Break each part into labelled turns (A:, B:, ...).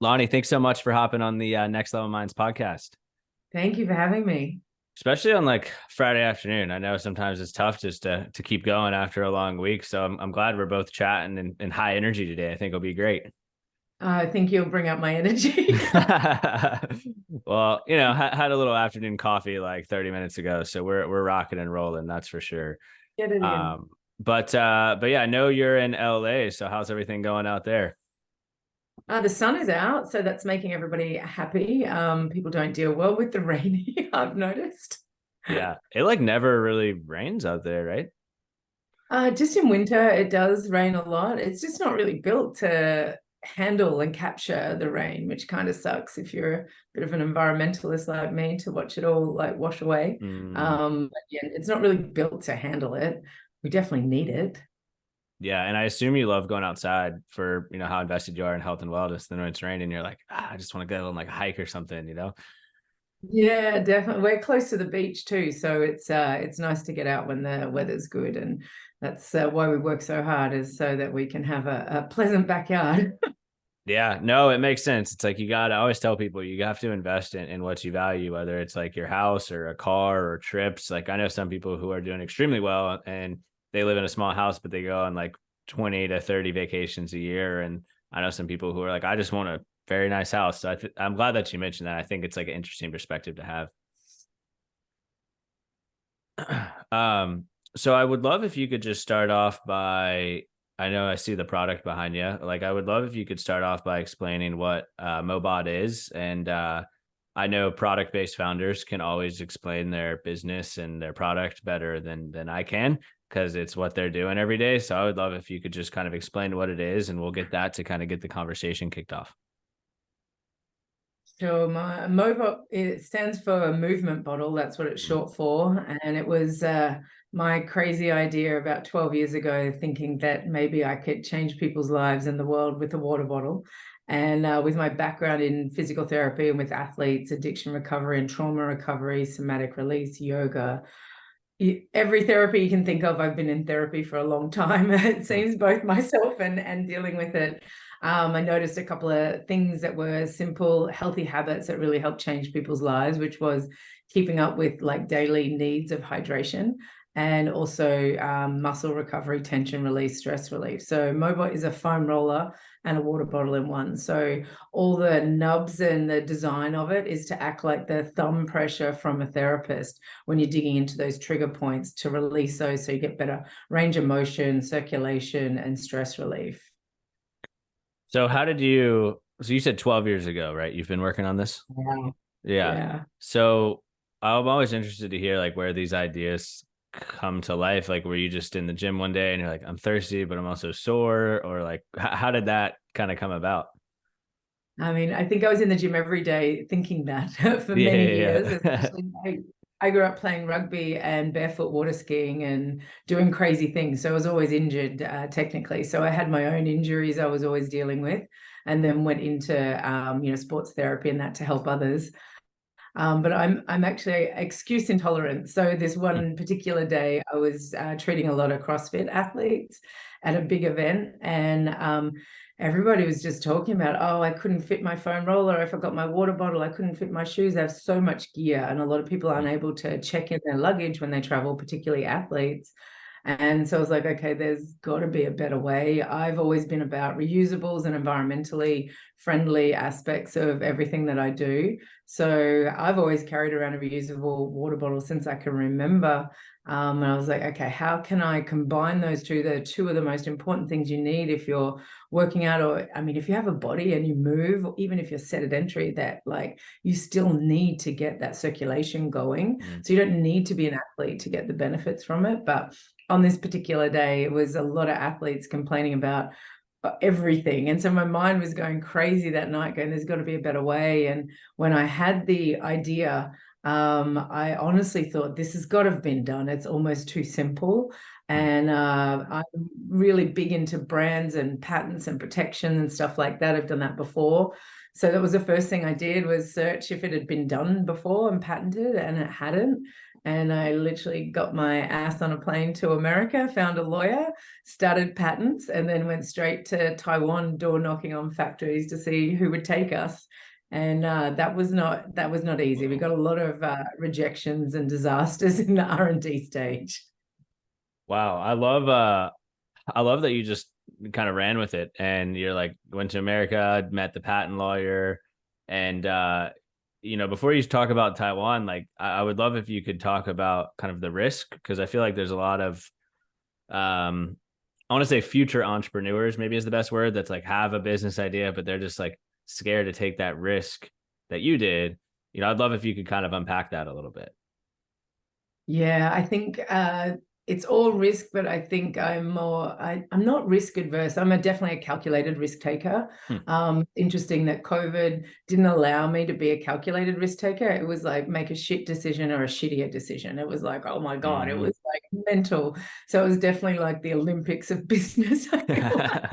A: Lonnie, thanks so much for hopping on the Next Level Minds podcast,
B: Thank you for having me.
A: especially on like Friday afternoon. I know sometimes it's tough just to keep going after a long week. So I'm glad we're both chatting and high energy today. I think it'll be great.
B: I think you'll bring up my energy.
A: Well, had a little afternoon coffee like 30 minutes ago, so we're rocking and rolling, that's for sure.
B: Get it in.
A: But yeah, I know you're in LA, so how's everything going out there?
B: The sun is out, so that's making everybody happy. People don't deal well with the rain, I've noticed.
A: Yeah, it like never really rains out there, right?
B: Just in winter, it does rain a lot. It's just not really built to handle and capture the rain, which kind of sucks if you're a bit of an environmentalist like me to watch it all like wash away.
A: Mm.
B: But yeah, it's not really built to handle it. We definitely need it.
A: Yeah, and I assume you love going outside for how invested you are in health and wellness. Then when it's raining, you're like, I just want to go on like a hike or something.
B: Yeah, definitely. We're close to the beach too, so it's nice to get out when the weather's good, and that's why we work so hard, is so that we can have a pleasant backyard.
A: Yeah, no, it makes sense. It's like I always tell people you have to invest in what you value, whether it's like your house or a car or trips. Like I know some people who are doing extremely well and they live in a small house, but they go on like 20 to 30 vacations a year. And I know some people who are like, I just want a very nice house. So I'm glad that you mentioned that. I think it's like an interesting perspective to have. Um, so I would love if you could just start off by, I know I see the product behind you. Like I would love if you could start off by explaining what Mobot is. And I know product-based founders can always explain their business and their product better than I can because it's what they're doing every day. So I would love if you could just kind of explain what it is, and we'll get that to kind of get the conversation kicked off.
B: So my MOBO, it stands for movement bottle. That's what it's short for. And it was my crazy idea about 12 years ago, thinking that maybe I could change people's lives in the world with a water bottle. And with my background in physical therapy and with athletes, addiction recovery and trauma recovery, somatic release, yoga, every therapy you can think of, I've been in therapy for a long time. It
A: Hmm.
B: seems, both myself and dealing with it. I noticed a couple of things that were simple, healthy habits that really helped change people's lives, which was keeping up with like daily needs of hydration and also muscle recovery, tension release, stress relief. So Mobot is a foam roller and a water bottle in one. So all the nubs and the design of it is to act like the thumb pressure from a therapist when you're digging into those trigger points to release those so you get better range of motion, circulation, and stress relief.
A: So so you said 12 years ago, right? You've been working on this?
B: Yeah.
A: Yeah.
B: Yeah.
A: So I'm always interested to hear like where these ideas come to life. Like, were you just in the gym one day and you're like, I'm thirsty, but I'm also sore? Or like, how did that kind of come about?
B: I mean, I think I was in the gym every day thinking that for
A: Yeah,
B: many
A: yeah,
B: years,
A: yeah.
B: especially I grew up playing rugby and barefoot water skiing and doing crazy things. So I was always injured, technically. So I had my own injuries I was always dealing with, and then went into sports therapy and that to help others. But I'm actually excuse intolerant. So this one particular day, I was treating a lot of CrossFit athletes at a big event, and everybody was just talking about, oh, I couldn't fit my foam roller, I forgot my water bottle, I couldn't fit my shoes. I have so much gear, and a lot of people aren't able to check in their luggage when they travel, particularly athletes. And so I was like, okay, there's got to be a better way. I've always been about reusables and environmentally friendly aspects of everything that I do. So I've always carried around a reusable water bottle since I can remember. And I was like, okay, how can I combine those two? They're two of the most important things you need if you're working out, or I mean, if you have a body and you move, or even if you're sedentary, that like you still need to get that circulation going.
A: Mm.
B: So you don't need to be an athlete to get the benefits from it. But on this particular day, it was a lot of athletes complaining about everything. And so my mind was going crazy that night, going, there's got to be a better way. And when I had the idea, I honestly thought this has got to have been done. It's almost too simple.
A: Mm.
B: And I'm really big into brands and patents and protection and stuff like that. I've done that before. So that was the first thing I did, was search if it had been done before and patented, and it hadn't. And I literally got my ass on a plane to America, found a lawyer, started patents, and then went straight to Taiwan, door knocking on factories to see who would take us. And that was not easy. We
A: Whoa.
B: got a lot of rejections and disasters in the R&D stage.
A: Wow. I love that you just kind of ran with it and you're like went to America, met the patent lawyer, and before you talk about Taiwan, like I would love if you could talk about kind of the risk because I feel like there's a lot of I want to say future entrepreneurs maybe is the best word that's like have a business idea, but they're just like scared to take that risk that you did. I'd love if you could kind of unpack that a little bit.
B: Yeah, I think it's all risk, but I think I'm not risk adverse. I'm definitely a calculated risk taker.
A: Hmm.
B: Interesting that COVID didn't allow me to be a calculated risk taker. It was like make a shit decision or a shittier decision. It was like, oh my God, it
A: Mm-hmm.
B: was like mental. So it was definitely like the Olympics of business, I feel like.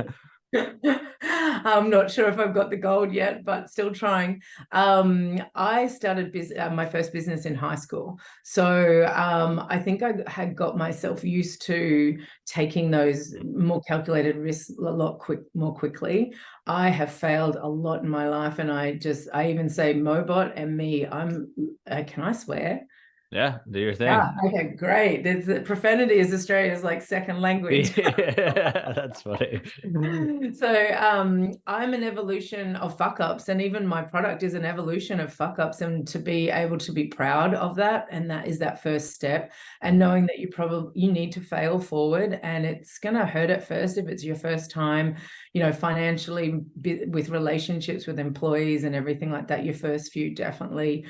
B: I'm not sure if I've got the gold yet, but still trying. I started my first business in high school. So I think I had got myself used to taking those more calculated risks a lot more quickly. I have failed a lot in my life, and I even say Mobot and me. Can I swear?
A: Yeah, do your
B: Yeah,
A: thing.
B: okay, great. Profanity is Australia's like second language.
A: Yeah, that's funny.
B: So I'm an evolution of fuck ups, and even my product is an evolution of fuck ups. And to be able to be proud of that, and that is that first step, and knowing that you need to fail forward, and it's gonna hurt at first if it's your first time, financially with relationships with employees and everything like that. Your first few definitely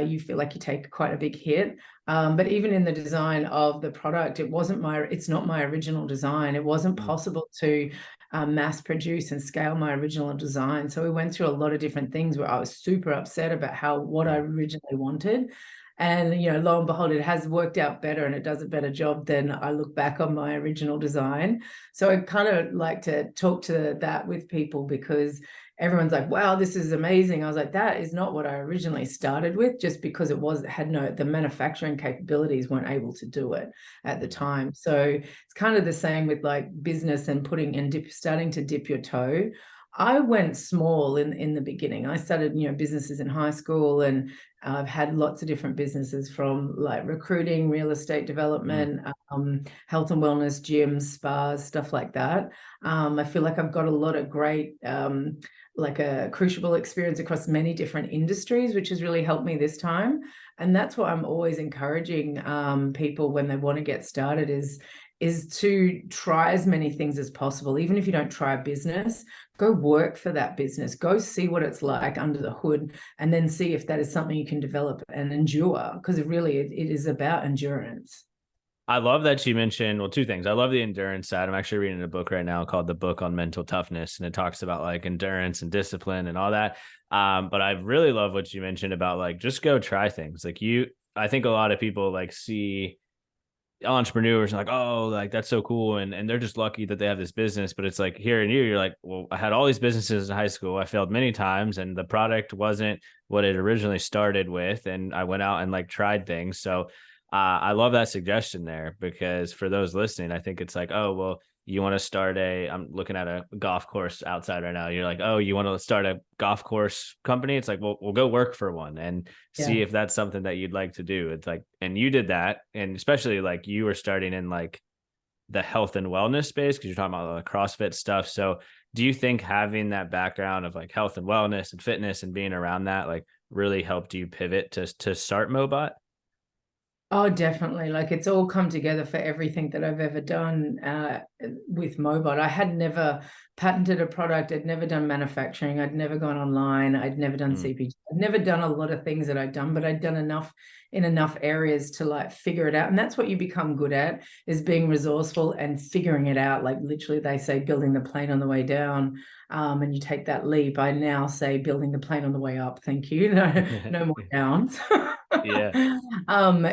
B: you feel like you take quite a big hit. But even in the design of the product, it's not my original design. It wasn't
A: Mm,
B: possible to mass produce and scale my original design. So we went through a lot of different things where I was super upset about what I
A: mm,
B: originally wanted. And, lo and behold, it has worked out better and it does a better job than I look back on my original design. So I kind of like to talk to that with people because everyone's like, wow, this is amazing. I was like, that is not what I originally started with, just because the manufacturing capabilities weren't able to do it at the
A: mm,
B: time. So it's kind of the same with like business and starting to dip your toe. I went small in the beginning. I started, businesses in high school, and I've had lots of different businesses from like recruiting, real estate
A: mm.
B: development, health and wellness, gyms, spas, stuff like that. I feel like I've got a lot of great like a crucible experience across many different industries, which has really helped me this time. And that's what I'm always encouraging people when they want to get started is to try as many things as possible. Even if you don't try a business, go work for that business, go see what it's like under the hood, and then see if that is something you can develop and endure, because it is about endurance.
A: I love that you mentioned, well, two things. I love the endurance side. I'm actually reading a book right now called The Book on Mental Toughness, and it talks about like endurance and discipline and all that. But I really love what you mentioned about like just go try things. I think a lot of people like see entrepreneurs like, oh, like that's so cool. And they're just lucky that they have this business. But it's like hearing you're like, well, I had all these businesses in high school. I failed many times and the product wasn't what it originally started with. And I went out and like tried things. So I love that suggestion there because for those listening, I think it's like, oh, well, you want to start I'm looking at a golf course outside right now. You're like, oh, you want to start a golf course company? It's like, well, we'll go work for one and see
B: Yeah.
A: if that's something that you'd like to do. It's like, and you did that. And especially like you were starting in like the health and wellness space because you're talking about the CrossFit stuff. So do you think having that background of like health and wellness and fitness and being around that like really helped you pivot to start Mobot?
B: Oh, definitely. Like it's all come together for everything that I've ever done with Mobot. I had never patented a product. I'd never done manufacturing. I'd never gone online. I'd never done
A: Mm,
B: CPG. I'd never done a lot of things that I'd done, but I'd done enough in enough areas to like figure it out. And that's what you become good at, is being resourceful and figuring it out. Like literally they say building the plane on the way down. And you take that leap. I now say building the plane on the way up. Thank you. No, no more downs.
A: yeah.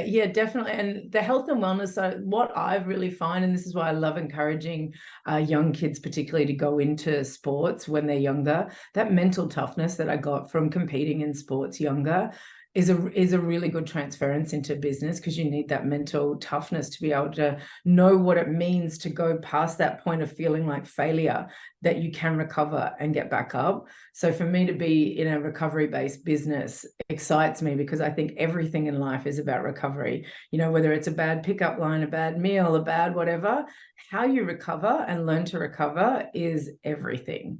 B: Yeah, definitely. And the health and wellness, so what I really find, and this is why I love encouraging young kids particularly to go into sports when they're younger, that mental toughness that I got from competing in sports younger is a really good transference into business, because you need that mental toughness to be able to know what it means to go past that point of feeling like failure, that you can recover and get back up. So for me to be in a recovery-based business excites me, because I think everything in life is about recovery. You know, whether it's a bad pickup line, a bad meal, a bad whatever, how you recover and learn to recover is everything.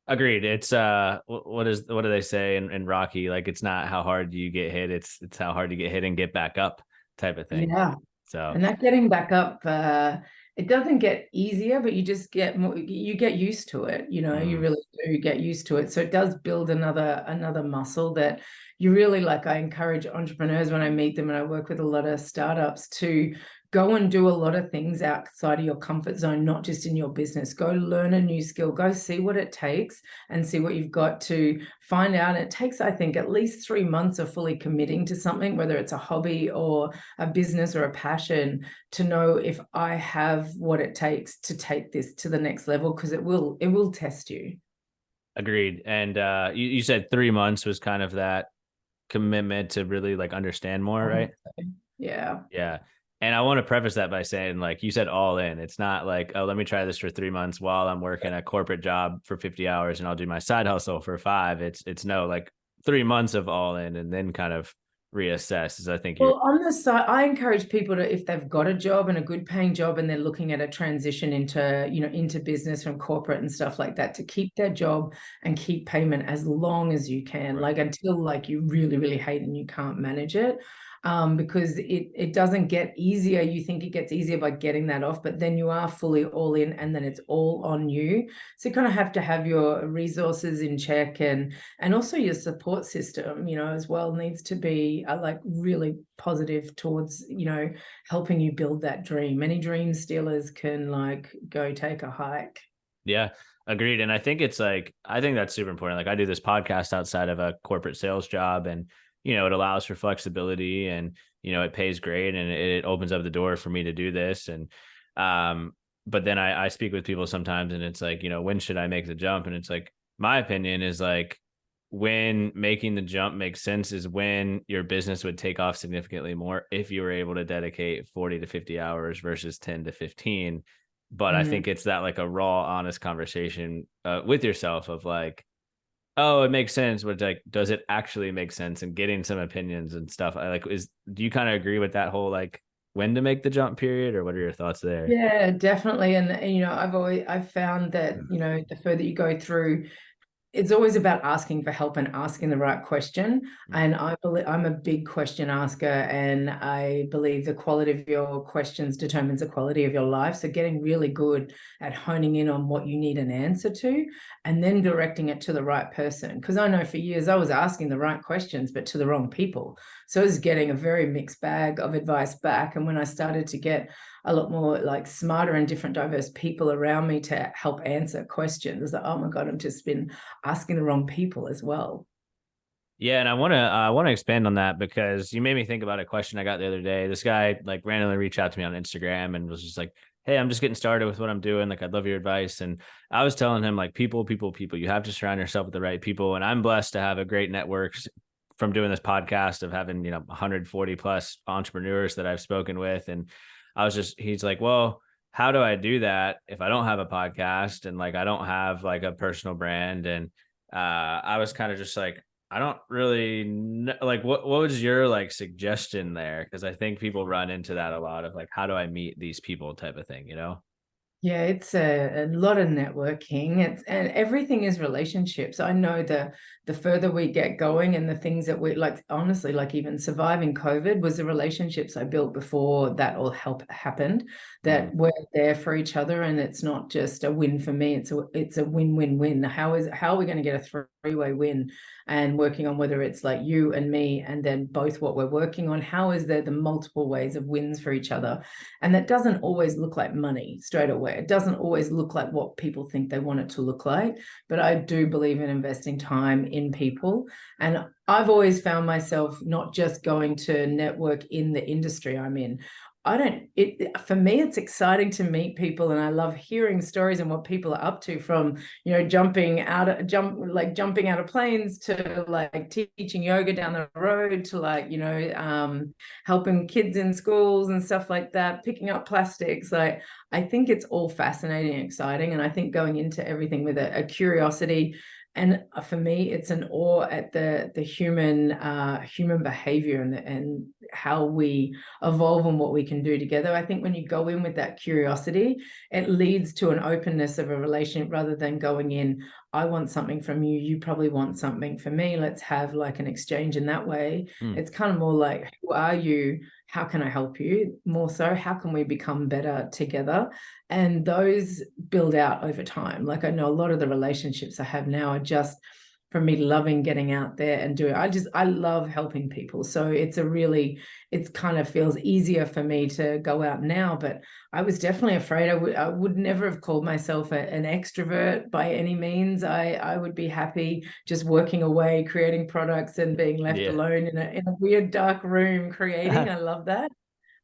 A: Agreed. It's what do they say in Rocky? Like, it's not how hard you get hit, it's how hard you get hit and get back up, type of thing.
B: Yeah.
A: So
B: And that getting back up, it doesn't get easier, but you just get more, you get used to it. You know, you
A: mm,
B: really do get used to it. So it does build another muscle that you really like. I encourage entrepreneurs when I meet them, and I work with a lot of startups, to go and do a lot of things outside of your comfort zone, not just in your business. Go learn a new skill, go see what it takes and see what you've got to find out. It takes, I think, at least 3 months of fully committing to something, whether it's a hobby or a business or a passion, to know if I have what it takes to take this to the next level, because it will test you.
A: agreed. And you said 3 months was kind of that commitment to really like understand more,
B: I think
A: right?
B: so. Yeah.
A: Yeah. And I want to preface that by saying, like you said, all in. It's not like, oh, let me try this for 3 months while I'm working a corporate job for 50 hours and I'll do my side hustle for five. It's no, like 3 months of all in and then kind of reassess. Is I think you're
B: Well, on the side, I encourage people to, if they've got a job and a good paying job and they're looking at a transition into, into business from corporate and stuff like that, to keep their job and keep payment as long as you can,
A: right.
B: like until like you really, really hate and you can't manage it. Because it doesn't get easier. You think it gets easier by getting that off, but then you are fully all in, and then it's all on you. So you kind of have to have your resources in check, and also your support system, as well, needs to be like really positive towards, helping you build that dream. Any dream stealers can like go take a hike.
A: Yeah, agreed. And I think it's like, I think that's super important. Like, I do this podcast outside of a corporate sales job, and, it allows for flexibility, and, it pays great, and it opens up the door for me to do this. And, but then I speak with people sometimes, and it's like, when should I make the jump? And it's like, my opinion is like, when making the jump makes sense is when your business would take off significantly more if you were able to dedicate 40 to 50 hours versus 10 to 15. But I
B: Mm.
A: think it's that like a raw, honest conversation with yourself of like, oh, it makes sense, but like, does it actually make sense? And getting some opinions and stuff. I like, do you kind of agree with that whole like when to make the jump period, or what are your thoughts there?
B: Yeah, definitely. And I've found that, the further you go through, it's always about asking for help and asking the right question. And I believe I'm a big question asker, and I believe the quality of your questions determines the quality of your life. So getting really good at honing in on what you need an answer to, and then directing it to the right person. Because I know for years I was asking the right questions, but to the wrong people. So I was getting a very mixed bag of advice back. And when I started to get a lot more like smarter and different diverse people around me to help answer questions, I was like, oh my God, I've just been asking the wrong people as well.
A: Yeah, and I want to expand on that, because you made me think about a question I got the other day. This guy like randomly reached out to me on Instagram and was just like, "Hey, I'm just getting started with what I'm doing. Like, I'd love your advice." And I was telling him like, people, people, people. You have to surround yourself with the right people. And I'm blessed to have a great network from doing this podcast, of having 140 plus entrepreneurs that I've spoken with. And he's like, "Well, how do I do that if I don't have a podcast and like I don't have like a personal brand?" And I was kind of just like, I don't really know, like what was your like suggestion there? Because I think people run into that a lot of like, how do I meet these people type of thing, you know?
B: Yeah, it's a lot of networking. And everything is relationships. I know the further we get going, and the things that we like, honestly, like even surviving COVID was the relationships I built before that all happened,
A: Mm.
B: that we're there for each other. And it's not just a win for me, it's a win-win-win. How are we going to get a three-way win? And working on whether it's like you and me, and then both what we're working on, how is there the multiple ways of wins for each other? And that doesn't always look like money straight away. It doesn't always look like what people think they want it to look like. But I do believe in investing time in people. And I've always found myself not just going to network in the industry I'm in. for me, it's exciting to meet people, and I love hearing stories and what people are up to, from, jumping out of planes to like teaching yoga down the road to like, helping kids in schools and stuff like that, picking up plastics. Like, I think it's all fascinating and exciting. And I think going into everything with a curiosity, and for me, it's an awe at the human behavior, and how we evolve and what we can do together. I think when you go in with that curiosity, it leads to an openness of a relationship, rather than going in, I want something from you, you probably want something from me, let's have like an exchange in that way.
A: Mm.
B: It's kind of more like, who are you? How can I help you? More so, how can we become better together? And those build out over time. Like, I know a lot of the relationships I have now are just from me loving getting out there and doing. I love helping people. So it kind of feels easier for me to go out now. But I was definitely afraid. I would never have called myself an extrovert by any means. I would be happy just working away, creating products, and being left
A: Yeah.
B: alone in a weird dark room creating. I love that.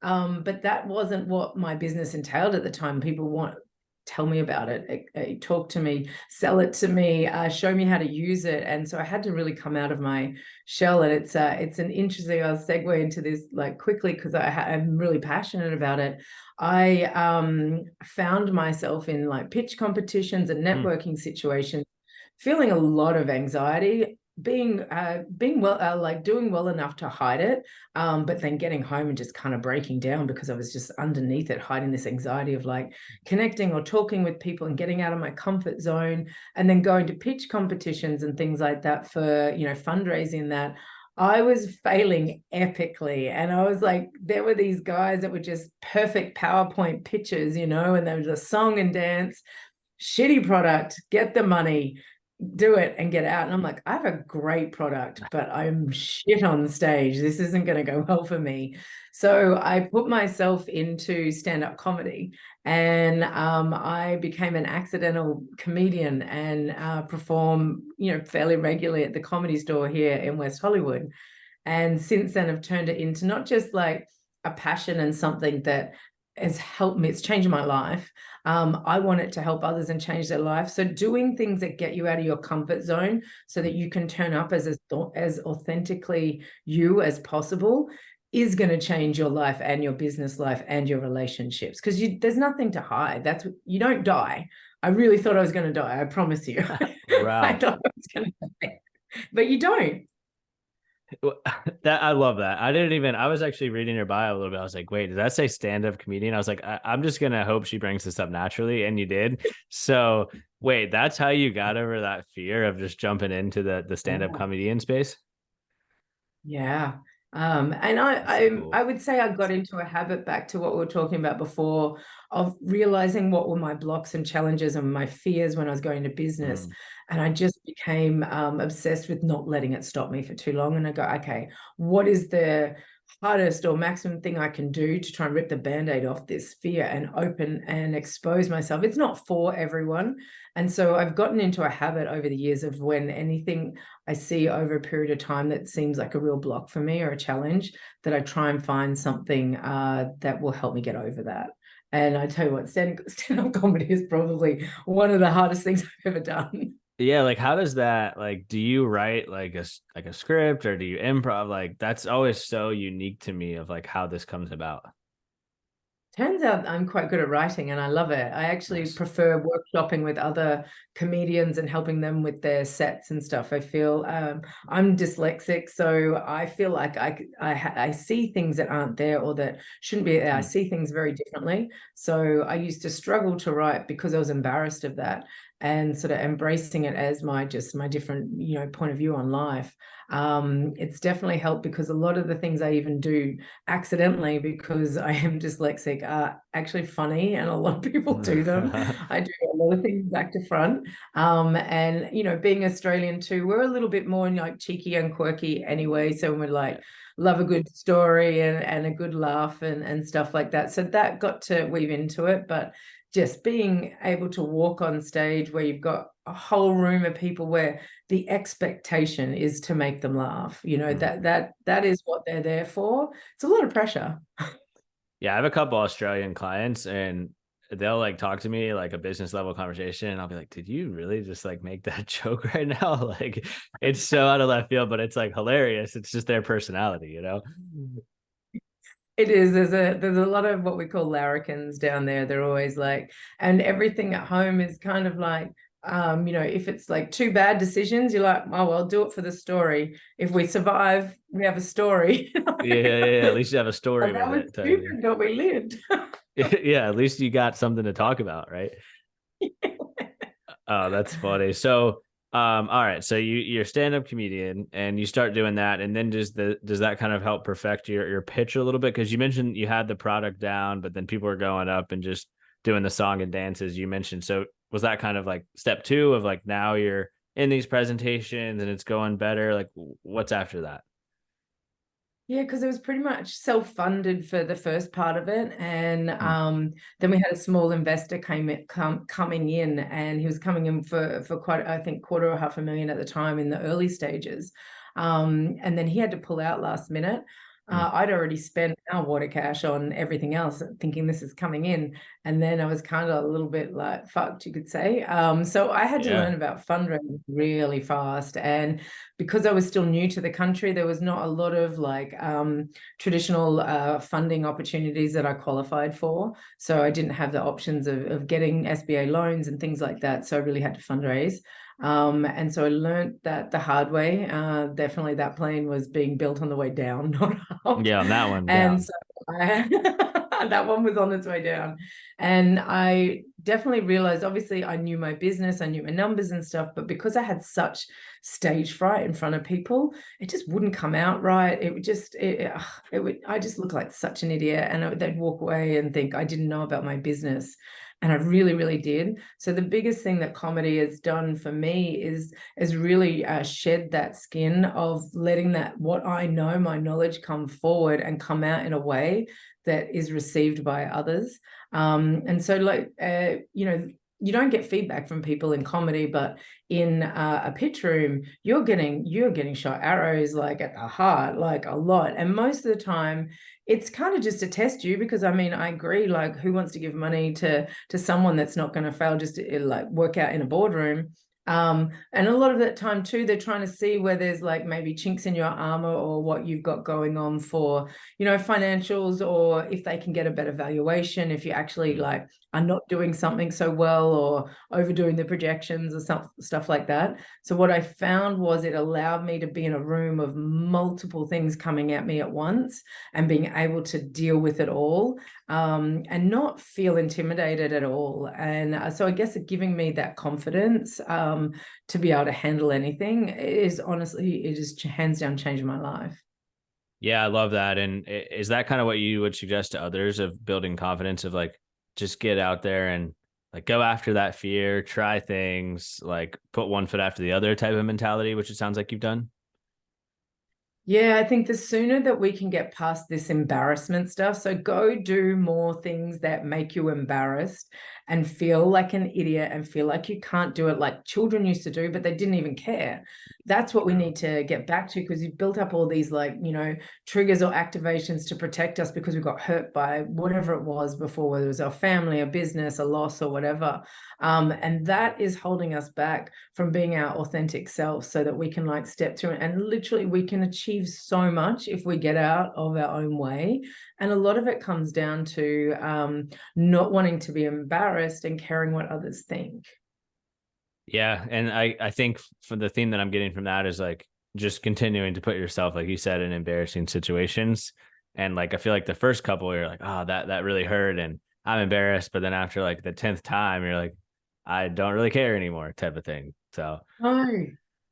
B: But that wasn't what my business entailed at the time. People tell me about it, talk to me, sell it to me, show me how to use it. And so I had to really come out of my shell. And it's an interesting, I'll segue into this like quickly, because I'm really passionate about it. I found myself in like pitch competitions and
A: Mm.
B: networking situations, feeling a lot of anxiety, being well, like doing well enough to hide it, but then getting home and just kind of breaking down, because I was just underneath it, hiding this anxiety of like connecting or talking with people and getting out of my comfort zone, and then going to pitch competitions and things like that for, fundraising. That I was failing epically. And I was like, there were these guys that were just perfect PowerPoint pitches, and there was a song and dance, shitty product, get the money, do it and get out. And I'm like, I have a great product, but I'm shit on stage. This isn't going to go well for me. So I put myself into stand-up comedy, and I became an accidental comedian, and perform, fairly regularly at the Comedy Store here in West Hollywood. And since then, I've turned it into not just like a passion and something that has helped me, it's changed my life. I want it to help others and change their life. So doing things that get you out of your comfort zone so that you can turn up as authentically you as possible is going to change your life and your business life and your relationships, because there's nothing to hide. You don't die. I really thought I was going to die. I promise you. I
A: Wow.
B: thought I was going to die, but you don't.
A: That I love that. I was actually reading her bio a little bit. I was like, wait, did that say stand-up comedian? I was like, I'm just gonna hope she brings this up naturally, and you did. So wait, that's how you got over that fear of just jumping into the stand-up
B: Yeah.
A: comedian space?
B: Yeah. And
A: That's so cool.
B: I would say I got into a habit, back to what we were talking about before, of realizing what were my blocks and challenges and my fears when I was going to business.
A: Mm.
B: And I just became obsessed with not letting it stop me for too long. And I go, okay, what is the hardest or maximum thing I can do to try and rip the band-aid off this fear and open and expose myself? It's not for everyone. And so I've gotten into a habit over the years of, when anything I see over a period of time that seems like a real block for me or a challenge, that I try and find something that will help me get over that. And I tell you what, stand-up comedy is probably one of the hardest things I've ever done.
A: Yeah, like how does that, like, do you write like a script, or do you improv? Like that's always so unique to me of like how this comes about.
B: Turns out I'm quite good at writing, and I love it. I actually
A: Nice.
B: prefer workshopping with other comedians and helping them with their sets and stuff. I feel I'm dyslexic, so I feel like I see things that aren't there or that shouldn't be there. I
A: Mm.
B: see things very differently. So I used to struggle to write because I was embarrassed of that, and sort of embracing it as my different, point of view on life. It's definitely helped, because a lot of the things I even do accidentally, because I am dyslexic, are actually funny, and a lot of people do them. I do a lot of things back to front. And being Australian too, we're a little bit more like cheeky and quirky anyway. So we're like, love a good story and a good laugh and stuff like that. So that got to weave into it. But just being able to walk on stage where you've got a whole room of people, where the expectation is to make them laugh,
A: Mm.
B: that is what they're there for. It's a lot of pressure.
A: Yeah, I have a couple Australian clients and they'll like talk to me like a business level conversation and I'll be like, "Did you really just like make that joke right now?" Like it's so out of left field, but it's like hilarious. It's just their personality, you know?
B: It is. There's a lot of what we call larrikins down there. They're always like, and everything at home is kind of like, if it's like two bad decisions, you're like, oh well, do it for the story. If we survive, we have a story.
A: Yeah, yeah, yeah. At least you have a
B: Oh,
A: story
B: that
A: with
B: was
A: it type of thing.
B: stupid, but we lived.
A: Yeah, at least you got something to talk about, right? Oh, that's funny. So, all right. So you're a stand-up comedian and you start doing that, and then does that kind of help perfect your pitch a little bit? Because you mentioned you had the product down, but then people were going up and just doing the song and dances you mentioned. So was that kind of like step two of like now you're in these presentations and it's going better? Like what's after that?
B: Yeah, because it was pretty much self-funded for the first part of it, and
A: Hmm.
B: then we had a small investor coming in, and he was coming in for quite, I think, quarter or half a million at the time in the early stages, and then he had to pull out last minute.
A: Hmm.
B: I'd already spent our water cash on everything else, thinking this is coming in, and then I was kind of a little bit like fucked, you could say. So I had to learn
A: Yeah.
B: about fundraising really fast, and because I was still new to the country, there was not a lot of like traditional funding opportunities that I qualified for. So I didn't have the options of getting SBA loans and things like that. So I really had to fundraise. And so I learned that the hard way. Definitely that plane was being built on the way down, not up.
A: Yeah, on that one. Yeah.
B: And so that one was on its way down. And I definitely realized, obviously, I knew my business, I knew my numbers and stuff, but because I had such stage fright in front of people, it just wouldn't come out right. It would just, it would, I just look like such an idiot. And they'd walk away and think I didn't know about my business. And I really, really did. So the biggest thing that comedy has done for me is really shed that skin of letting that what I know, my knowledge, come forward and come out in a way that is received by others. And so, like, you don't get feedback from people in comedy, but in a pitch room, you're getting shot arrows like at the heart, like a lot. And most of the time, it's kind of just to test you, because I mean, I agree, like, who wants to give money to someone that's not going to fail just to like work out in a boardroom? And a lot of that time too, they're trying to see where there's like maybe chinks in your armor or what you've got going on for, financials, or if they can get a better valuation, if you actually
A: Hmm.
B: like are not doing something so well or overdoing the projections or stuff like that. So what I found was it allowed me to be in a room of multiple things coming at me at once and being able to deal with it all, and not feel intimidated at all. And so I guess giving me that confidence to be able to handle anything is honestly, it is hands down changing my life.
A: Yeah, I love that. And is that kind of what you would suggest to others of building confidence of like just get out there and like go after that fear, try things, like put one foot after the other type of mentality, which it sounds like you've done?
B: Yeah, I think the sooner that we can get past this embarrassment stuff, so go do more things that make you embarrassed and feel like an idiot and feel like you can't do it like children used to do, but they didn't even care. That's what we
A: True.
B: need to get back to, because you've built up all these like, triggers or activations to protect us because we got hurt by whatever it was before, whether it was our family, a business, a loss, or whatever. And that is holding us back from being our authentic self, so that we can like step through it, and literally we can achieve so much if we get out of our own way. And a lot of it comes down to not wanting to be embarrassed and caring what others think.
A: Yeah. And I think for the theme that I'm getting from that is like just continuing to put yourself, like you said, in embarrassing situations. And like I feel like the first couple you're like, oh, that really hurt and I'm embarrassed. But then after like the 10th time, you're like, I don't really care anymore, type of thing. So
B: No,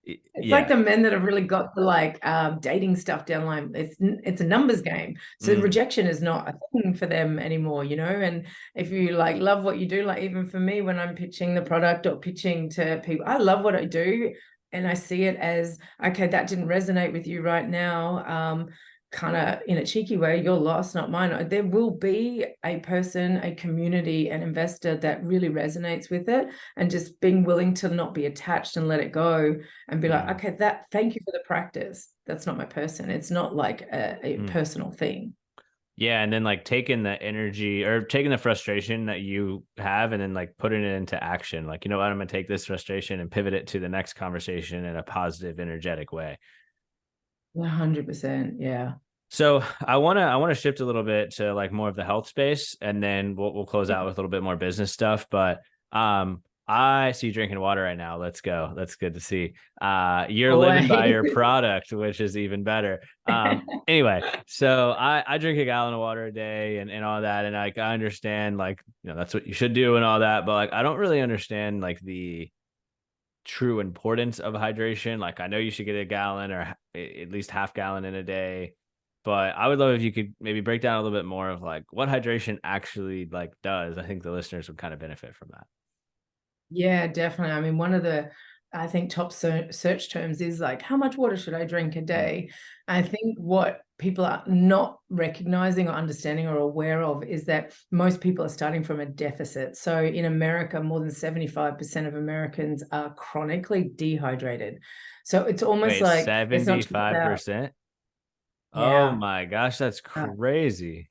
B: it's like
A: yeah.
B: the men that have really got the like dating stuff down line. It's a numbers game. So
A: Mm,
B: rejection is not a thing for them anymore, And if you like love what you do, like even for me, when I'm pitching the product or pitching to people, I love what I do. And I see it as, okay, that didn't resonate with you right now. Kind of in a cheeky way, your loss, not mine. There will be a person, a community, an investor that really resonates with it, and just being willing to not be attached and let it go and be like,
A: mm,
B: okay, thank you for the practice. That's not my person. It's not like a
A: mm.
B: personal thing.
A: Yeah, and then like taking the energy or taking the frustration that you have and then like putting it into action. Like, you know what, I'm gonna take this frustration and pivot it to the next conversation in a positive, energetic way.
B: 100%. Yeah.
A: So I wanna shift a little bit to like more of the health space, and then we'll close out with a little bit more business stuff. But I see you drinking water right now. Let's go. That's good to see. You're living by
B: Always.
A: your product, which is even better. Anyway, so I drink a gallon of water a day and all that, and like I understand like that's what you should do and all that, but like I don't really understand like the true importance of hydration. Like I know you should get a gallon or at least half gallon in a day, but I would love if you could maybe break down a little bit more of like what hydration actually like does. I think the listeners would kind of benefit from that.
B: Yeah, definitely. I mean, one of the, I think, top search terms is like, how much water should I drink a
A: Mm.
B: day? I think what people are not recognizing or understanding or aware of is that most people are starting from a deficit. So in America, more than 75% of Americans are chronically dehydrated. So it's almost
A: Wait,
B: like it's not just about,
A: 75%? Oh
B: yeah.
A: my gosh, that's crazy.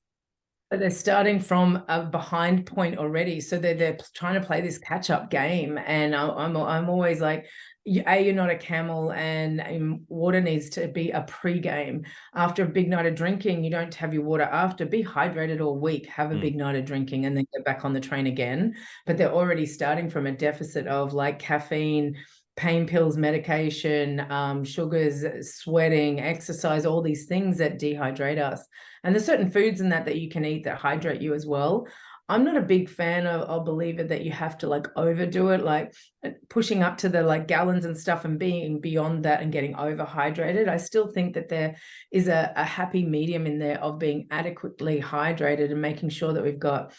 B: But they're starting from a behind point already, so they're trying to play this catch up game. And I'm always like, you're not a camel, and water needs to be a pre-game. After a big night of drinking, you don't have your water after. Be hydrated all week, have a
A: Mm.
B: big night of drinking, and then get back on the train again. But they're already starting from a deficit of like caffeine, pain pills, medication, sugars, sweating, exercise, all these things that dehydrate us. And there's certain foods in that you can eat that hydrate you as well. I'm not a big fan of believer that you have to like overdo it, like pushing up to the like gallons and stuff and being beyond that and getting overhydrated. I still think that there is a happy medium in there of being adequately hydrated and making sure that we've got,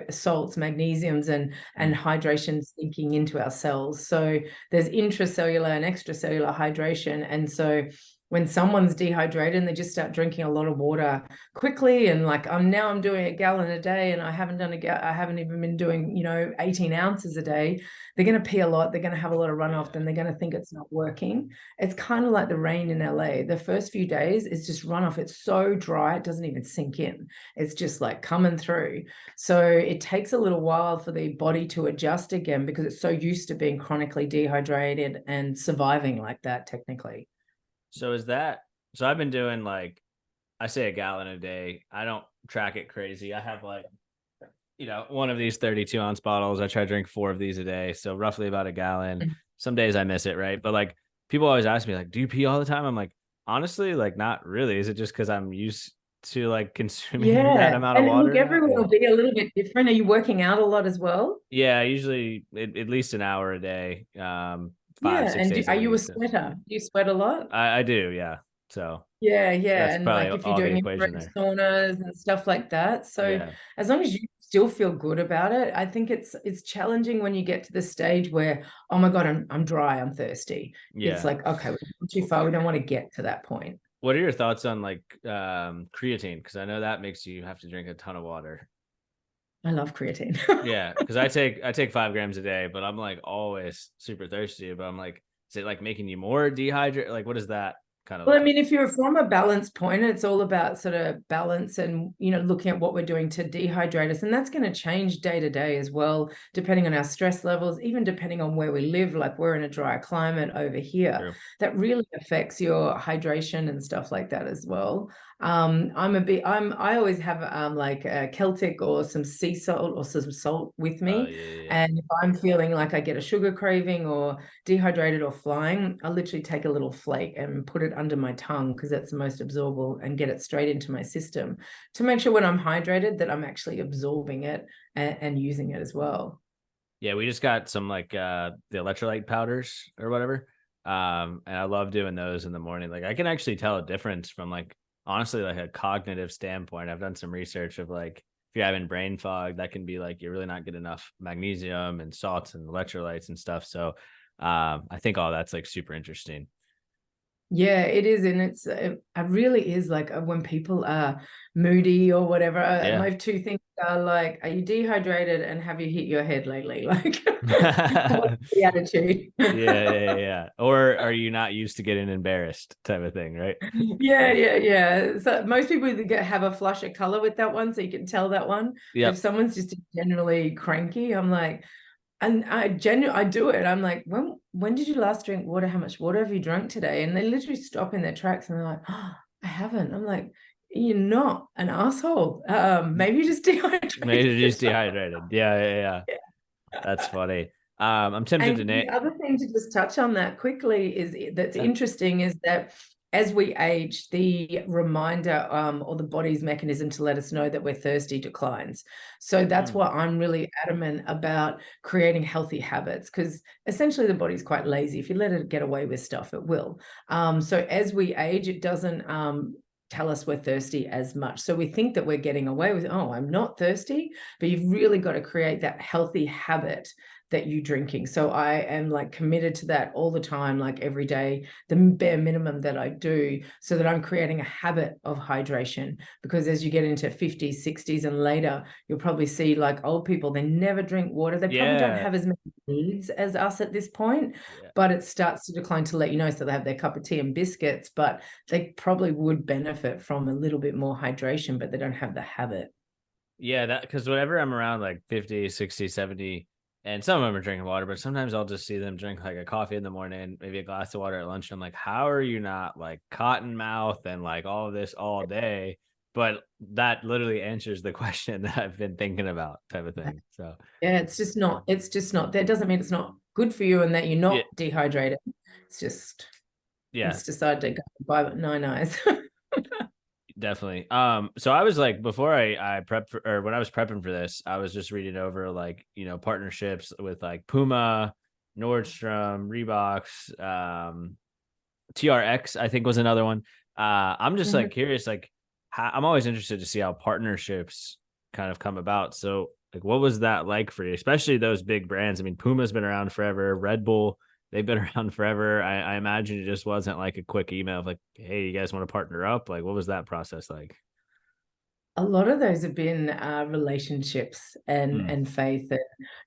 B: salts, magnesiums, and
A: Mm.
B: hydration sinking into our cells. So there's intracellular and extracellular hydration. And so when someone's dehydrated and they just start drinking a lot of water quickly and like I'm doing a gallon a day and I haven't even been doing 18 ounces a day, they're going to pee a lot, they're going to have a lot of runoff,
A: Yeah.
B: then they're going to think it's not working. It's kind of like the rain in LA. The first few days is just runoff. It's so dry it doesn't even sink in. It's just like coming through. So it takes a little while for the body to adjust again because it's so used to being chronically dehydrated and surviving like that technically.
A: So is that so I've been doing like I say a gallon a day. I don't track it crazy. I have like one of these 32-ounce bottles. I try to drink four of these a day. So roughly about a gallon. Some days I miss it, right? But like people always ask me, like, do you pee all the time? I'm like, honestly, like not really. Is it just because I'm used to like consuming that
B: Yeah.
A: amount of
B: And look,
A: water now?
B: everyone
A: Yeah.
B: will be a little bit different. Are you working out a lot as well?
A: Yeah, usually at least an hour a day, five,
B: Yeah.
A: six
B: And
A: days a
B: are you a
A: week. So
B: sweater? Do you sweat a lot?
A: I do, yeah. So
B: Yeah, yeah.
A: that's
B: And
A: probably
B: like if you're
A: all the
B: doing
A: equation
B: infrared
A: there.
B: saunas and stuff like that. So
A: Yeah.
B: as long as you still feel good about it, I think it's challenging when you get to the stage where, oh my God, I'm dry, I'm thirsty. It's
A: Yeah.
B: like, okay, we're too far. We don't want to get to that point.
A: What are your thoughts on like creatine? Because I know that makes you have to drink a ton of water.
B: I love creatine.
A: Yeah, because I take 5 grams a day, but I'm like always super thirsty. But I'm like, is it like making you more dehydrated? Like, what does that kind of
B: Well,
A: look
B: I
A: like?
B: mean, if you're from a balance point, it's all about sort of balance and, looking at what we're doing to dehydrate us. And that's going to change day to day as well, depending on our stress levels, even depending on where we live. Like we're in a drier climate over here.
A: True.
B: That really affects your hydration and stuff like that as well. I always have like a Celtic or some sea salt or some salt with
A: Oh
B: me.
A: yeah, yeah, yeah.
B: And if I'm feeling like I get a sugar craving or dehydrated or flying, I literally take a little flake and put it under my tongue because that's the most absorbable and get it straight into my system to make sure when I'm hydrated that I'm actually absorbing it and using it as well.
A: Yeah, we just got some like the electrolyte powders or whatever. And I love doing those in the morning. Like I can actually tell a difference from like honestly like a cognitive standpoint. I've done some research of like if you're having brain fog, that can be like you're really not getting enough magnesium and salts and electrolytes and stuff. So I think all that's like super interesting.
B: Yeah, it is, and it really is like when people are moody or whatever.
A: Yeah.
B: My two things are like, are you dehydrated and have you hit your head lately? Like, what's
A: Yeah,
B: the attitude?
A: yeah. Or are you not used to getting embarrassed type of thing, right?
B: Yeah. So most people either have a flush of color with that one, so you can tell that one. But if
A: Yep.
B: someone's just generally cranky, I'm like, and I do it. I'm like, when did you last drink water? How much water have you drunk today? And they literally stop in their tracks and they're like, oh, I haven't. I'm like, you're not an asshole. Maybe you're just
A: Maybe
B: dehydrated.
A: they're just dehydrated. Yeah. That's funny. I'm tempted
B: And
A: to name.
B: the other thing to just touch on that quickly is that's
A: Yeah.
B: interesting is that as we age, the reminder or the body's mechanism to let us know that we're thirsty declines. So that's
A: Mm.
B: why I'm really adamant about creating healthy habits, because essentially the body's quite lazy. If you let it get away with stuff, it will. So as we age, it doesn't tell us we're thirsty as much. So we think that we're getting away with, oh, I'm not thirsty, but you've really got to create that healthy habit that you drinking. So I am like committed to that all the time, like every day, the bare minimum that I do, so that I'm creating a habit of hydration. Because as you get into 50s, 60s, and later, you'll probably see like old people, they never drink water. They probably don't
A: Yeah.
B: have as many needs as us at this point,
A: Yeah.
B: but it starts to decline to let you know. So they have their cup of tea and biscuits, but they probably would benefit from a little bit more hydration, but they don't have the habit.
A: Yeah, that because whenever I'm around like 50, 60, 70, and some of them are drinking water, but sometimes I'll just see them drink like a coffee in the morning, maybe a glass of water at lunch. And I'm like, how are you not like cotton mouth and like all of this all day? But that literally answers the question that I've been thinking about, type of thing. So
B: Yeah, it's just not, that doesn't mean it's not good for you and that you're
A: yeah,
B: not dehydrated. It's just,
A: yeah,
B: it's decided to go by nine eyes.
A: definitely. So I was like, before I prepped for, or when I was prepping for this, I was just reading over like, partnerships with like Puma, Nordstrom, Reeboks, TRX, I think was another one. I'm just like
B: Mhm.
A: curious, like I'm always interested to see how partnerships kind of come about. So like, what was that like for you, especially those big brands? I mean, Puma's been around forever. Red Bull, they've been around forever. I imagine it just wasn't like a quick email of like, hey, you guys want to partner up? Like, what was that process like?
B: A lot of those have been relationships
A: Mm.
B: and faith,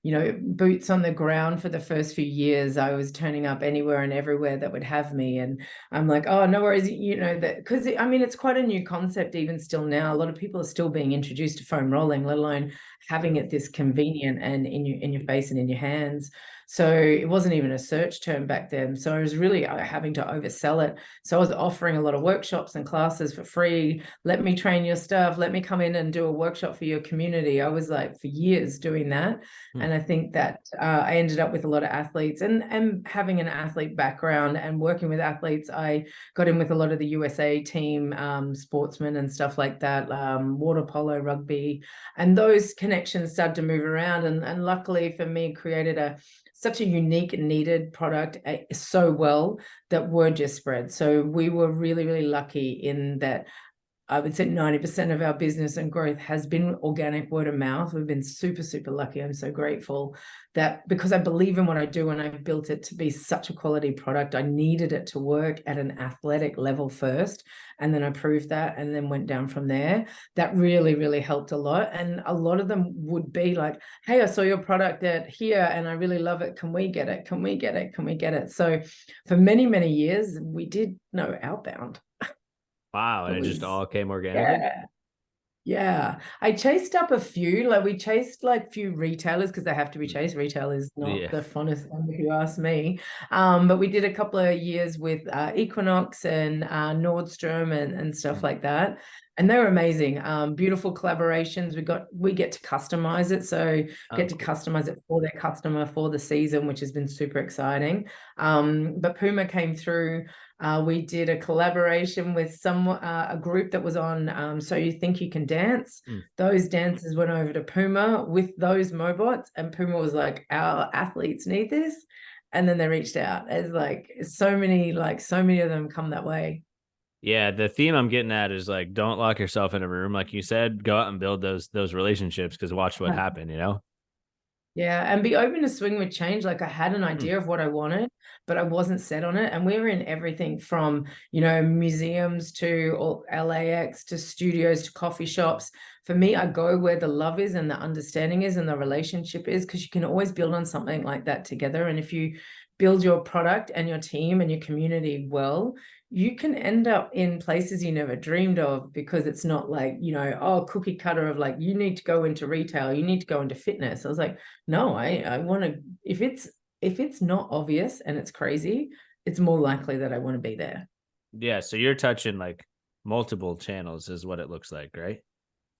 B: and boots on the ground. For the first few years, I was turning up anywhere and everywhere that would have me, and I'm like, oh, no worries, that, because I mean it's quite a new concept even still now. A lot of people are still being introduced to foam rolling, let alone having
A: True.
B: it this convenient and in your face and in your hands. So it wasn't even a search term back then. So I was really having to oversell it. So I was offering a lot of workshops and classes for free. Let me train your stuff. Let me come in and do a workshop for your community. I was like for years doing that.
A: Hmm.
B: And I think that I ended up with a lot of athletes, and having an athlete background and working with athletes, I got in with a lot of the USA team sportsmen and stuff like that, water polo, rugby, and those connections started to move around. And luckily for me, created such a unique and needed product so well that word just spread. So we were really, really lucky in that. I would say 90% of our business and growth has been organic word of mouth. We've been super, super lucky. I'm so grateful that, because I believe in what I do and I've built it to be such a quality product, I needed it to work at an athletic level first. And then I proved that and then went down from there. That really, really helped a lot. And a lot of them would be like, hey, I saw your product at here and I really love it. Can we get it? Can we get it? Can we get it? So for many, many years, we did no outbound.
A: Wow.
B: It
A: And it just
B: was,
A: all came organically.
B: yeah. Yeah, I chased up a few. Like we chased like few retailers because they have to be
A: Mm.
B: chased. Retail is not
A: Yeah.
B: the funnest thing if you ask me. But we did a couple of years with Equinox and Nordstrom and stuff
A: Mm.
B: like that, and they were amazing. Beautiful collaborations. We get to customize it, so
A: Oh,
B: get to
A: cool.
B: customize it for their customer for the season, which has been super exciting. But Puma came through. We did a collaboration with a group that was on So You Think You Can Dance.
A: Mm.
B: Those dancers went over to Puma with those Mobots, and Puma was like, our athletes need this. And then they reached out. It's like so many of them come that way.
A: Yeah, the theme I'm getting at is like, don't lock yourself in a room, like you said. Go out and build those relationships, because watch what
B: Yeah.
A: happened.
B: Yeah, and be open to swing with change. Like I had an
A: Hmm.
B: idea of what I wanted, but I wasn't set on it. And we were in everything from, museums to or LAX to studios to coffee shops. For me, I go where the love is and the understanding is and the relationship is, because you can always build on something like that together. And if you build your product and your team and your community well, you can end up in places you never dreamed of, because it's not like, oh, cookie cutter of like, you need to go into retail, you need to go into fitness. I was like, no, I want to, if it's not obvious and it's crazy, it's more likely that I want to be there.
A: Yeah, so you're touching like multiple channels is what it looks like, right?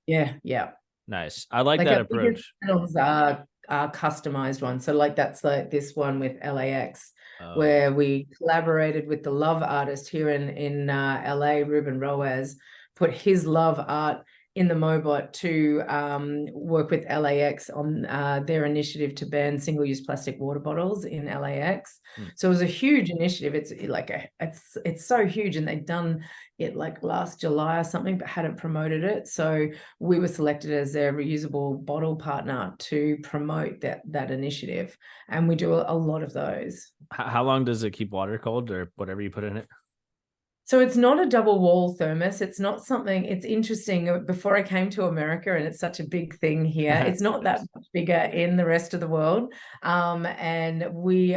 B: Yeah, yeah.
A: Nice. I like
B: Like
A: that
B: our biggest
A: approach.
B: channels are customized ones. So like that's like this one with LAX,
A: Oh,
B: where we collaborated with the love artist here in LA, Ruben Roaz, put his love art in the Mobot to work with LAX on their initiative to ban single-use plastic water bottles in LAX.
A: hmm.
B: So it was a huge initiative. It's so huge, and they'd done it like last July or something, but hadn't promoted it. So we were selected as their reusable bottle partner to promote that initiative, and we do a lot of those.
A: How long does it keep water cold or whatever you put in it?
B: So it's not a double wall thermos. It's not something, it's interesting. Before I came to America, and it's such a big thing here, it's not that
A: Nice.
B: much bigger in the rest of the world. And we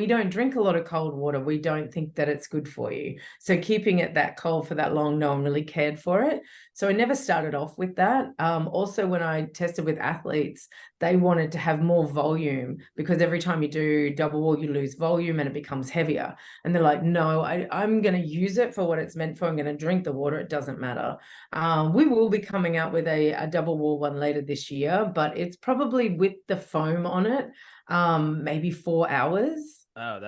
B: don't drink a lot of cold water. We don't think that it's good for you. So keeping it that cold for that long, no one really cared for it. So I never started off with that. Also, when I tested with athletes, they wanted to have more volume, because every time you do double wall, you lose volume and it becomes heavier. And they're like, no, I'm going to use it for what it's meant for. I'm going to drink the water. It doesn't matter. We will be coming out with a double wall one later this year, but it's probably with the foam on it, maybe 4 hours.
A: Oh,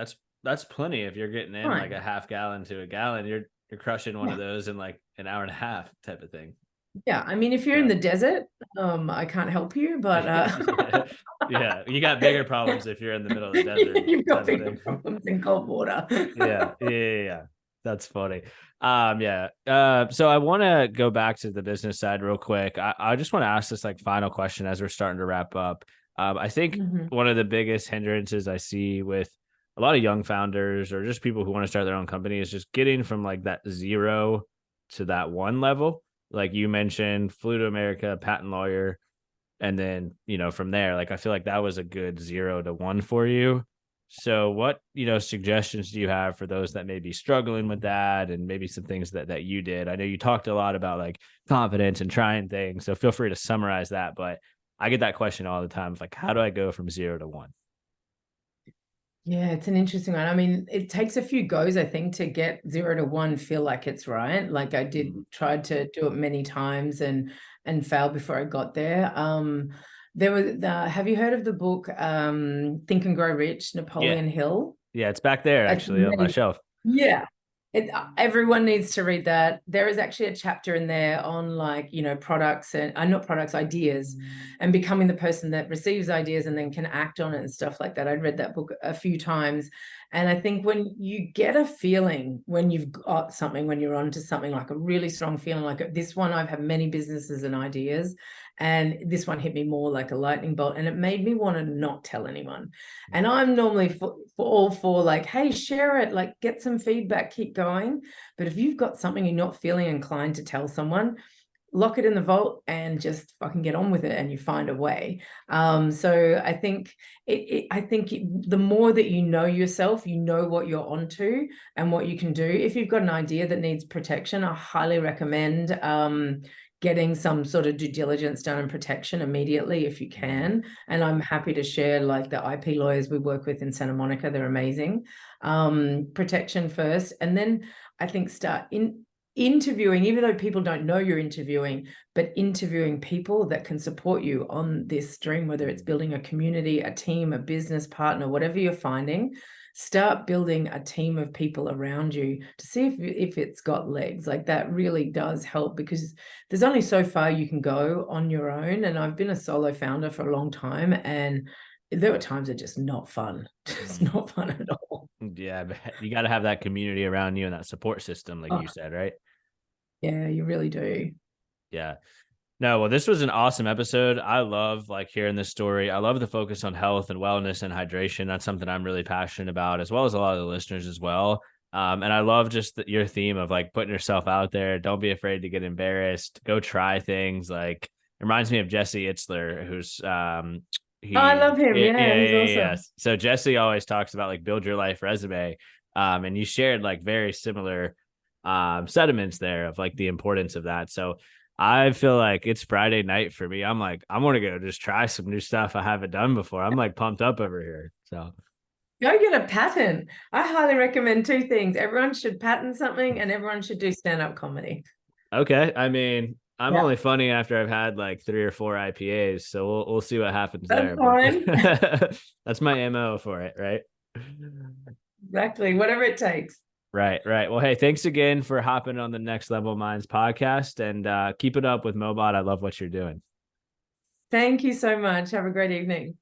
A: that's plenty if you're getting in like
B: Right.
A: a half gallon to a gallon. You're crushing one of
B: Yeah.
A: those in like an hour and a half type of thing.
B: Yeah. I mean, if you're in
A: Yeah.
B: the desert, I can't help you, but
A: Yeah. Yeah. You got bigger problems if you're in the middle of the desert
B: you've got
A: type of
B: bigger
A: thing.
B: problems in cold water.
A: Yeah. Yeah. Yeah. Yeah. That's funny. Yeah. So I want to go back to the business side real quick. I just want to ask this like final question as we're starting to wrap up. I think
B: Mhm.
A: one of the biggest hindrances I see with a lot of young founders or just people who want to start their own company is just getting from like that zero to that one level. Like you mentioned, flew to America, patent lawyer, and then from there, like I feel like that was a good 0 to 1 for you. So what suggestions do you have for those that may be struggling with that, and maybe some things that you did? I know you talked a lot about like confidence and trying things, so feel free to summarize that. But I get that question all the time of like, how do I go from 0 to 1?
B: Yeah, it's an interesting one. I mean, it takes a few goes, I think, to get 0 to 1 feel like it's right. Like I did
A: Mm.
B: tried to do it many times and failed before I got there. There was have you heard of the book Think and Grow Rich,
A: Yeah,
B: Napoleon Hill?
A: yeah, it's back there
B: It's
A: actually on my
B: amazing.
A: shelf.
B: Yeah. Everyone needs to read that. There is actually a chapter in there on like, products and not products, ideas, and becoming the person that receives ideas and then can act on it and stuff like that. I'd read that book a few times. And I think when you get a feeling, when you've got something, when you're onto something, like a really strong feeling, like this one, I've had many businesses and ideas, and this one hit me more like a lightning bolt, and it made me want to not tell anyone. And I'm normally for all for like, hey, share it, like get some feedback, keep going. But if you've got something you're not feeling inclined to tell someone, lock it in the vault and just fucking get on with it, and you find a way. So I think the more that you know yourself, you know what you're onto and what you can do. If you've got an idea that needs protection, I highly recommend getting some sort of due diligence done and protection immediately if you
A: Mhm.
B: can. And I'm happy to share like the IP lawyers we work with in Santa Monica. They're amazing. Protection first, and then I think start interviewing, even though people don't know you're interviewing, but interviewing people that can support you on this dream, whether it's building a community, a team, a business partner, whatever you're finding. Start building a team of people around you to see if it's got legs. Like that really does help, because there's only so far you can go on your own. And I've been a solo founder for a long time, and there were times that are just not fun. Just
A: Mhm.
B: not fun at all.
A: Yeah, but you got to have that community around you and that support system, like
B: Oh,
A: you said, right?
B: yeah, you really do.
A: Yeah. No, well, this was an awesome episode. I love like hearing this story. I love the focus on health and wellness and hydration. That's something I'm really passionate about, as well as a lot of the listeners as well. And I love just your theme of like putting yourself out there. Don't be afraid to get embarrassed. Go try things. Like it reminds me of Jesse Itzler, who's
B: Oh, I love him. Yeah, he's
A: yeah.
B: awesome.
A: So Jesse always talks about like build your life resume. And you shared like very similar sentiments there of like the importance of that. So I feel like it's Friday night for me. I'm like, I want to go just try some new stuff I haven't done before. I'm like pumped up over here. So,
B: Go get a patent. I highly recommend two things. Everyone should patent something and everyone should do stand-up comedy.
A: okay. I mean, I'm
B: Yeah,
A: only funny after I've had like 3 or 4 IPAs, so we'll see what happens
B: that's
A: there. But
B: fine.
A: that's my MO for it, right?
B: Exactly. Whatever it takes.
A: Right, right. Well, hey, thanks again for hopping on the Next Level Minds podcast and keep it up with Mobot. I love what you're doing.
B: Thank you so much. Have a great evening.